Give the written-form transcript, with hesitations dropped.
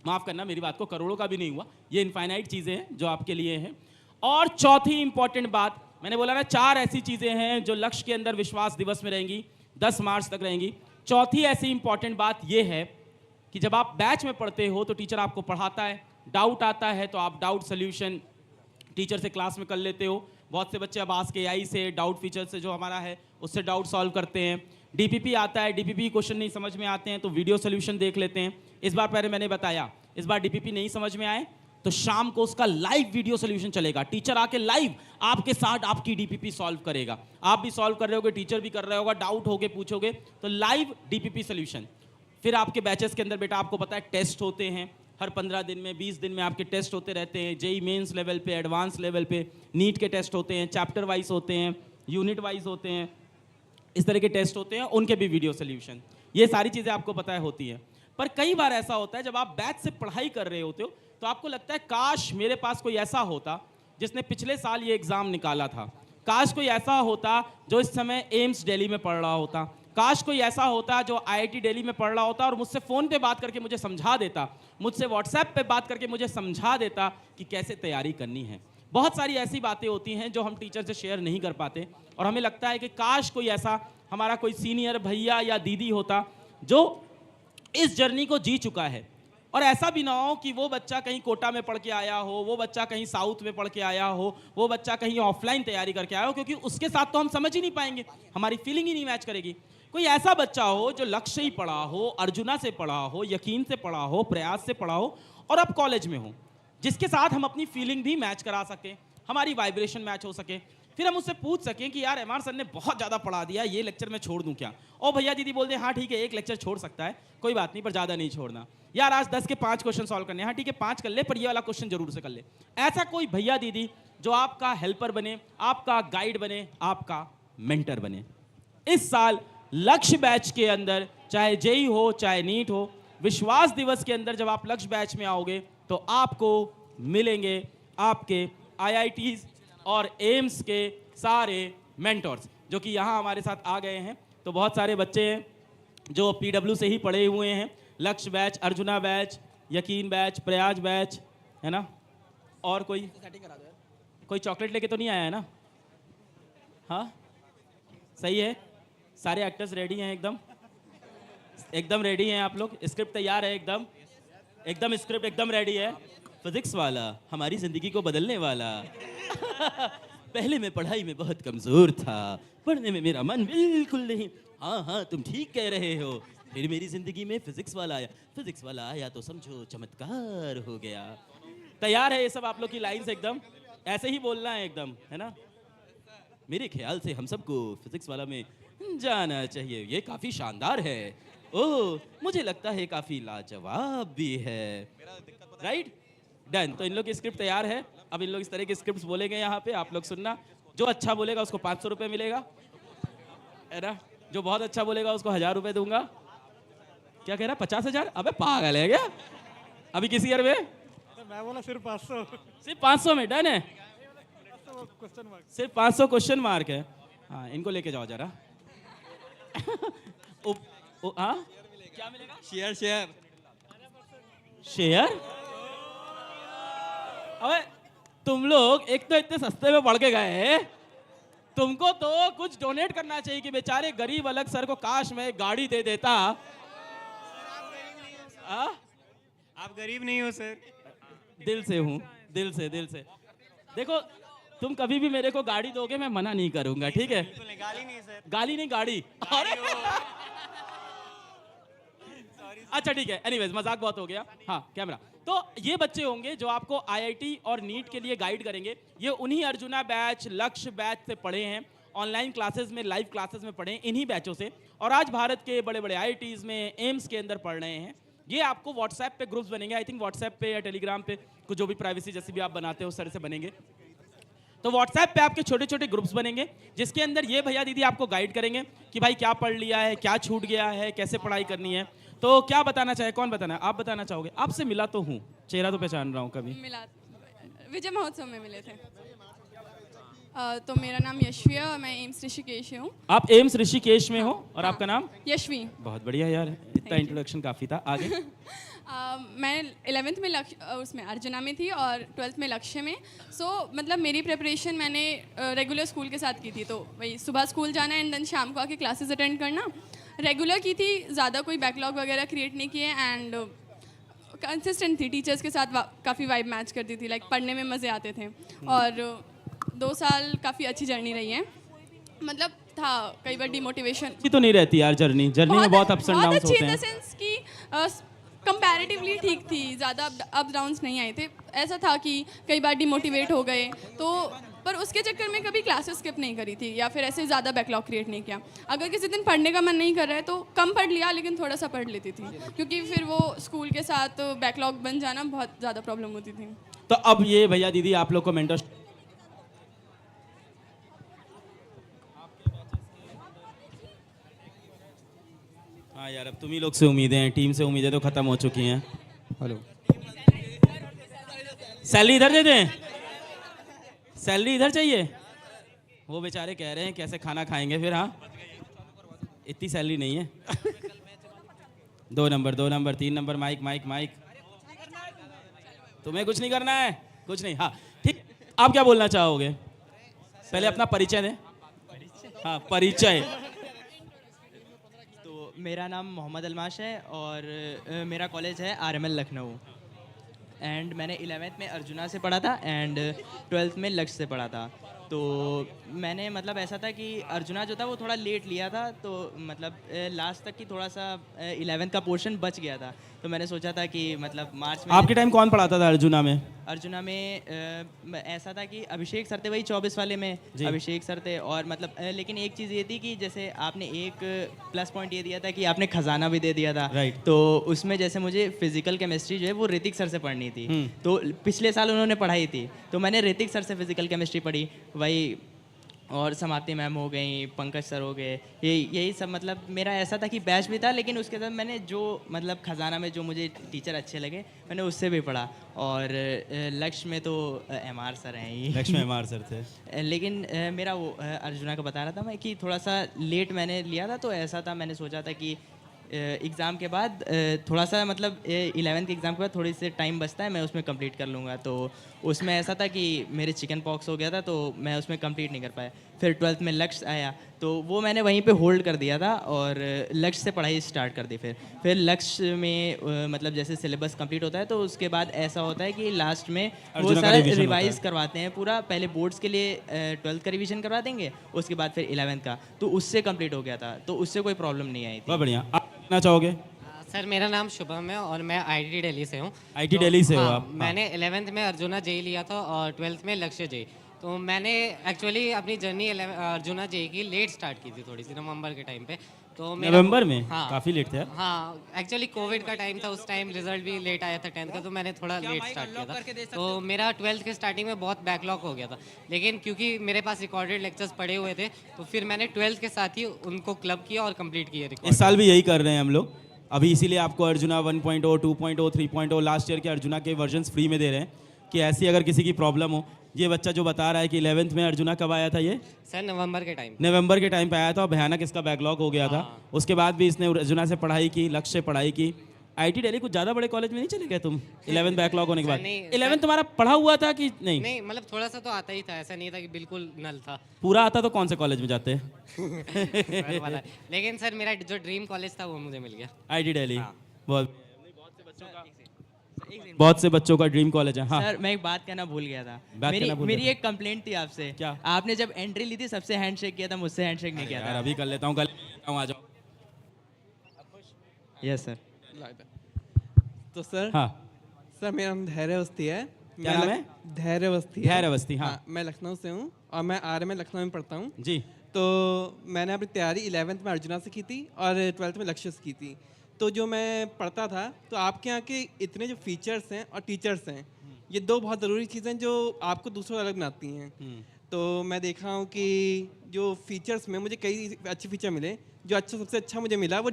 माफ़ करना मेरी बात को, करोड़ों का भी नहीं हुआ, ये इनफाइनाइट चीज़ें हैं जो आपके लिए हैं। और चौथी इंपॉर्टेंट बात, मैंने बोला ना 4 ऐसी चीज़ें हैं जो लक्ष्य के अंदर विश्वास दिवस में रहेंगी, 10 मार्च तक रहेंगी। चौथी ऐसी इंपॉर्टेंट बात ये है कि जब आप बैच में पढ़ते हो तो टीचर आपको पढ़ाता है, डाउट आता है तो आप डाउट सोल्यूशन टीचर से क्लास में कर लेते हो। बहुत से बच्चे अब आस्क एआई से, डाउट फीचर से जो हमारा है उससे डाउट सॉल्व करते हैं। डीपीपी आता है, डीपीपी क्वेश्चन नहीं समझ में आते हैं तो वीडियो सोल्यूशन देख लेते हैं। इस बार पहले मैंने बताया, इस बार डीपीपी नहीं समझ में आए तो शाम को उसका लाइव वीडियो सोल्यूशन चलेगा, टीचर आके लाइव आपके साथ आपकी डीपीपी सॉल्व करेगा। आप भी सॉल्व कर रहे होगे, टीचर भी कर रहे होगा, डाउट होगे पूछोगे तो लाइव डीपीपी सोल्यूशन। फिर आपके बैचेस के अंदर बेटा आपको पता है टेस्ट होते हैं, हर 15 दिन में 20 दिन में आपके टेस्ट होते रहते हैं। जेई मेंस लेवल पे, एडवांस लेवल पे नीट के टेस्ट होते हैं, चैप्टर वाइज होते हैं, यूनिट वाइज होते हैं, इस तरह के टेस्ट होते हैं, उनके भी वीडियो सोल्यूशन। ये सारी चीज़ें आपको पता है होती हैं। पर कई बार ऐसा होता है जब आप बैच से पढ़ाई कर रहे होते हो तो आपको लगता है काश मेरे पास कोई ऐसा होता जिसने पिछले साल ये एग्ज़ाम निकाला था, काश कोई ऐसा होता जो इस समय एम्स दिल्ली में पढ़ रहा होता, काश कोई ऐसा होता जो आईआईटी दिल्ली में पढ़ रहा होता और मुझसे फ़ोन पे बात करके मुझे समझा देता, मुझसे व्हाट्सएप पे बात करके मुझे समझा देता कि कैसे तैयारी करनी है। बहुत सारी ऐसी बातें होती हैं जो हम टीचर से शेयर नहीं कर पाते और हमें लगता है कि काश कोई ऐसा हमारा कोई सीनियर भैया या दीदी होता जो इस जर्नी को जी चुका है। और ऐसा भी ना हो कि वो बच्चा कहीं कोटा में पढ़ के आया हो, वो बच्चा कहीं साउथ में पढ़ के आया हो, वो बच्चा कहीं ऑफलाइन तैयारी करके आया हो, क्योंकि उसके साथ तो हम समझ ही नहीं पाएंगे, हमारी फीलिंग ही नहीं मैच करेगी। कोई ऐसा बच्चा हो जो लक्ष्य ही पढ़ा हो, अर्जुना से पढ़ा हो, यकीन से पढ़ा हो, प्रयास से पढ़ा हो और अब कॉलेज में हो, जिसके साथ हम अपनी फीलिंग भी मैच करा सकें, हमारी वाइब्रेशन मैच हो सके। फिर हम उससे पूछ सकें कि यार एमआर सर ने बहुत ज़्यादा पढ़ा दिया, ये लेक्चर मैं छोड़ दूं क्या? और भैया दीदी बोल दे हाँ ठीक है, एक लेक्चर छोड़ सकता है, कोई बात नहीं, पर ज़्यादा नहीं छोड़ना। यार आज 10 के 5 क्वेश्चन सॉल्व करने, हाँ ठीक है 5 कर ले, पर ये वाला क्वेश्चन जरूर से कर ले। ऐसा कोई भैया दीदी जो आपका हेल्पर बने, आपका गाइड बने, आपका मेंटर बने। इस साल लक्ष्य बैच के अंदर, चाहे जेई हो चाहे नीट हो, विश्वास दिवस के अंदर जब आप लक्ष्य बैच में आओगे तो आपको मिलेंगे आपके आईआईटीज और एम्स के सारे मेंटर्स जो कि यहाँ हमारे साथ आ गए हैं। तो बहुत सारे बच्चे हैं जो पीडब्ल्यू से ही पढ़े हुए हैं, लक्ष्य बैच, अर्जुना बैच, यकीन बैच, प्रयाज बैच, है ना? और कोई चॉकलेट लेके तो नहीं आया है ना? हाँ सही है, सारे एक्टर्स रेडी हैं, एकदम रेडी हैं आप लोग, स्क्रिप्ट तैयार है, एकदम स्क्रिप्ट एकदम रेडी है। फिजिक्स वाला, हमारी जिंदगी को बदलने वाला। पहले मैं पढ़ाई में बहुत कमजोर था, पढ़ने में मेरा मन बिल्कुल नहीं। हाँ तुम ठीक कह रहे हो। फिर मेरी जिंदगी में फिजिक्स वाला आया तो समझो चमत्कार हो गया। तैयार है ये सब आप लोग की लाइंस, एकदम ऐसे ही बोलना है, एकदम, है ना? मेरे ख्याल से हम सबको फिजिक्स वाला में जाना चाहिए, ये काफी शानदार है। ओह मुझे लगता है काफी लाजवाब भी है। Right, done. तो इन लोग की स्क्रिप्ट तैयार है, अब इन लोग इस तरह की स्क्रिप्ट्स बोलेंगे यहाँ पे, आप लोग सुनना। जो अच्छा बोलेगा उसको 500 रुपये मिलेगा, है ना? जो बहुत अच्छा बोलेगा उसको 1000 रुपये दूंगा। क्या कह रहा, 50,000? अबे पागल है क्या? अभी किस ईयर में? मैं बोला सिर्फ 500। सिर्फ 500 में डन है, सिर्फ 500 क्वेश्चन मार्क है। हाँ इनको लेके जाओ जरा। हाँ क्या मिलेगा? शेयर। अबे तुम लोग एक तो इतने सस्ते में पढ़ के गए, तुमको तो कुछ डोनेट करना चाहिए कि बेचारे गरीब अलग सर को काश मैं गाड़ी दे देता। आप गरीब नहीं हो सर। दिल से हूँ, दिल से देखो, तुम कभी भी मेरे को गाड़ी दोगे मैं मना नहीं करूंगा, ठीक है? गाली नहीं सर। गाली नहीं, गाड़ी। अरे अच्छा ठीक है, एनीवेज मजाक बहुत हो गया। हाँ कैमरा। तो ये बच्चे होंगे जो आपको आईआईटी और नीट के लिए गाइड करेंगे। ये उन्हीं अर्जुना बैच, लक्ष्य बैच से पढ़े हैं, ऑनलाइन क्लासेस में, लाइव क्लासेस में पढ़े हैं इन्हीं बैचों से, और आज भारत के बड़े बड़े आईआईटीज में, एम्स के अंदर पढ़ रहे हैं। ये आपको व्हाट्सएप पे ग्रुप्स बनेंगे, आई थिंक व्हाट्सएप पे या टेलीग्राम पे, कुछ जो भी प्राइवेसी जैसे भी आप बनाते हो उस तरह से बनेंगे। तो व्हाट्सएप पे आपके छोटे छोटे ग्रुप्स बनेंगे जिसके अंदर ये भैया दीदी आपको गाइड करेंगे कि भाई क्या पढ़ लिया है, क्या छूट गया है, कैसे पढ़ाई करनी है। तो क्या बताना चाहे, कौन बताना है? आप बताना चाहोगे? आपसे मिला तो हूँ, चेहरा तो पहचान रहा हूँ। कभी मिला, विजय महोत्सव में मिले थे। तो मेरा नाम यशवी है और मैं एम्स ऋषिकेश हूँ। आप एम्स ऋषिकेश में हो और आपका नाम? यशवी। बहुत बढ़िया यार, इतना इंट्रोडक्शन काफी था। आगे मैं 11th में उसमें अर्जुना में थी और 12th में लक्ष्य में। मतलब मेरी प्रिपरेशन मैंने रेगुलर स्कूल के साथ की थी, तो वही सुबह स्कूल जाना एंड देन शाम को आके क्लासेस अटेंड करना, रेगुलर की थी, ज़्यादा कोई बैकलॉग वगैरह क्रिएट नहीं किए एंड कंसिस्टेंट थी, टीचर्स के साथ काफ़ी वाइब मैच करती थी, लाइक पढ़ने में मज़े आते थे। और 2 साल काफ़ी अच्छी जर्नी रही है, मतलब था कई बार डिमोटिवेशन अच्छी तो नहीं रहती यार जर्नी में बहुत अप्स एंड डाउन्स होते हैं। इन द सेंस कि कंपैरेटिवली ठीक थी, ज़्यादा अप डाउन्स नहीं आए थे। ऐसा था कि कई बार डिमोटिवेट हो गए, तो पर उसके चक्कर में कभी क्लासेस स्किप नहीं करी थी या फिर ऐसे ज़्यादा बैकलॉग क्रिएट नहीं किया। अगर किसी दिन पढ़ने का मन नहीं कर रहा है तो कम पढ़ लिया, लेकिन थोड़ा सा पढ़ लेती थी, क्योंकि फिर वो स्कूल के साथ बैकलॉग बन जाना बहुत ज़्यादा प्रॉब्लम होती थी। तो अब ये भैया दीदी आप लोग को मेंटर हाँ यार, अब तुम ही लोग से उम्मीदें हैं, टीम से उम्मीदें तो खत्म हो चुकी हैं। हेलो, सैलरी इधर दे दें, सैलरी इधर चाहिए। वो बेचारे कह रहे हैं कैसे खाना खाएंगे फिर। हाँ, इतनी सैलरी नहीं है। 2 number 3 number, mic mic mic. तुम्हें कुछ नहीं करना है, कुछ नहीं। हाँ ठीक, आप क्या बोलना चाहोगे? पहले अपना परिचय दें। हाँ, परिचय। तो मेरा नाम मोहम्मद अलमाश है और मेरा कॉलेज है RML लखनऊ। एंड मैंने 11th में अर्जुना से पढ़ा था एंड 12th में लक्ष्य से पढ़ा था। तो मैंने मतलब ऐसा था कि अर्जुना जो था वो थोड़ा लेट लिया था, तो मतलब लास्ट तक की थोड़ा सा 11th का पोर्शन बच गया था। तो मैंने सोचा था कि मतलब मार्च में। आपके टाइम कौन पढ़ाता था अर्जुना में? अर्जुना में ऐसा था कि अभिषेक सर थे, वही 24 वाले में अभिषेक सर थे। और मतलब लेकिन एक चीज़ ये थी कि जैसे आपने एक प्लस पॉइंट ये दिया था कि आपने खजाना भी दे दिया था। राइट। तो उसमें जैसे मुझे फिजिकल केमिस्ट्री जो है वो ऋतिक सर से पढ़नी थी। तो पिछले साल उन्होंने पढ़ाई थी, तो मैंने ऋतिक सर से फिजिकल केमिस्ट्री पढ़ी, वही। और समाप्ति मैम हो गई, पंकज सर हो गए, यही सब। मतलब मेरा ऐसा था कि बैच भी था, लेकिन उसके साथ मैंने जो मतलब खजाना में जो मुझे टीचर अच्छे लगे मैंने उससे भी पढ़ा। और लक्ष्य में तो MR सर हैं ही। लक्ष्य में MR सर थे। लेकिन मेरा वो अर्जुना का बता रहा था मैं कि थोड़ा सा लेट मैंने लिया था। तो ऐसा था, मैंने सोचा था कि एग्ज़ाम के बाद थोड़ा सा मतलब 11th के एग्ज़ाम के बाद थोड़ी सी टाइम बचता है, मैं उसमें कंप्लीट कर लूँगा। तो उसमें ऐसा था कि मेरे चिकन पॉक्स हो गया था, तो मैं उसमें कंप्लीट नहीं कर पाया। फिर 12th में लक्ष्य आया, तो वो मैंने वहीं पे होल्ड कर दिया था और लक्ष्य से पढ़ाई स्टार्ट कर दी। फिर लक्ष्य में मतलब जैसे सिलेबस कंप्लीट होता है तो उसके बाद ऐसा होता है कि लास्ट में वो सारा रिवाइज करवाते हैं पूरा। पहले बोर्ड्स के लिए 12th का रिवीजन करवा देंगे, उसके बाद फिर 11th का, तो उससे कंप्लीट हो गया था, तो उससे कोई प्रॉब्लम नहीं आई थी। बहुत बढ़िया। आप कहना चाहोगे? सर मेरा नाम शुभम है और मैं IIT दिल्ली से हूँ। IIT दिल्ली से हो आप? मैंने 11th में अर्जुना JEE लिया था और 12th में लक्ष्य JEE। तो मैंने एक्चुअली अपनी जर्नी अर्जुना JEE की लेट स्टार्ट की थी, थोड़ी सी नवंबर के टाइम पे। तो नवंबर में? हाँ, काफ़ी लेट थे यार। हाँ, एक्चुअली कोविड का टाइम था उस टाइम, रिजल्ट भी लेट आया था 10th का, तो मैंने थोड़ा लेट स्टार्ट किया था। तो मेरा 12th के स्टार्टिंग में बहुत बैकलॉग हो गया था, लेकिन क्योंकि मेरे पास रिकॉर्डेड लेक्चर्स पड़े हुए थे तो फिर मैंने 12th के साथ ही उनको क्लब किया और कंप्लीट किया। इस साल भी यही कर रहे हैं हम लोग अभी, इसीलिए आपको अर्जुना 1.0, 2.0, 3.0 लास्ट ईयर के अर्जुना के वर्जन्स फ्री में दे रहे हैं कि ऐसी अगर किसी की प्रॉब्लम हो। ये बच्चा जो बता रहा है कि 11th में अर्जुना कब आया था? ये सर नवंबर के टाइम। नवंबर के टाइम पे आया था और भयानक इसका बैकलॉग हो गया था। उसके बाद भी इसने अर्जुना से पढ़ाई की, लक्ष्य से पढ़ाई की। IIT दिल्ली कुछ ज़्यादा बड़े कॉलेज में नहीं चले गए तुम 11th बैकलॉग होने के बाद? 11th तुम्हारा पढ़ा हुआ था कि नहीं? नहीं, मतलब थोड़ा सा तो आता ही था, ऐसा नहीं था कि बिल्कुल नल था। पूरा आता तो कौन से कॉलेज में जाते? लेकिन सर मेरा जो ड्रीम कॉलेज था वो मुझे मिल गया, IIT दिल्ली। बहुत से बच्चों का ड्रीम कॉलेज है। हाँ सर मैं एक बात कहना भूल गया था। मेरी एक कंप्लेंट थी आपसे। क्या? आपने जब एंट्री ली थी सबसे हैंडशेक किया था, मुझसे हैंडशेक नहीं किया था। अभी कर लेता हूँ, कल आ जाओ। Yes sir. तो सर हाँ सर मेरा नाम धैर्य अवस्थी है। क्या नाम है? धैर्य अवस्थी। धैर्य अवस्थी। हाँ, मैं लखनऊ से हूँ और मैं RML लखनऊ में पढ़ता हूँ जी। तो मैंने अपनी तैयारी 11th में अर्जुना से की थी और 12th में लक्ष्य से की थी। तो जो मैं पढ़ता था तो आपके यहाँ के इतने जो फीचर्स हैं और टीचर्स हैं, ये 2 बहुत ज़रूरी चीज़ें जो आपको दूसरों से अलग बनाती हैं। तो मैं देखा हूँ कि जो फीचर्स में मुझे कई अच्छे फीचर मिले, जो सबसे अच्छा मुझे मिला वो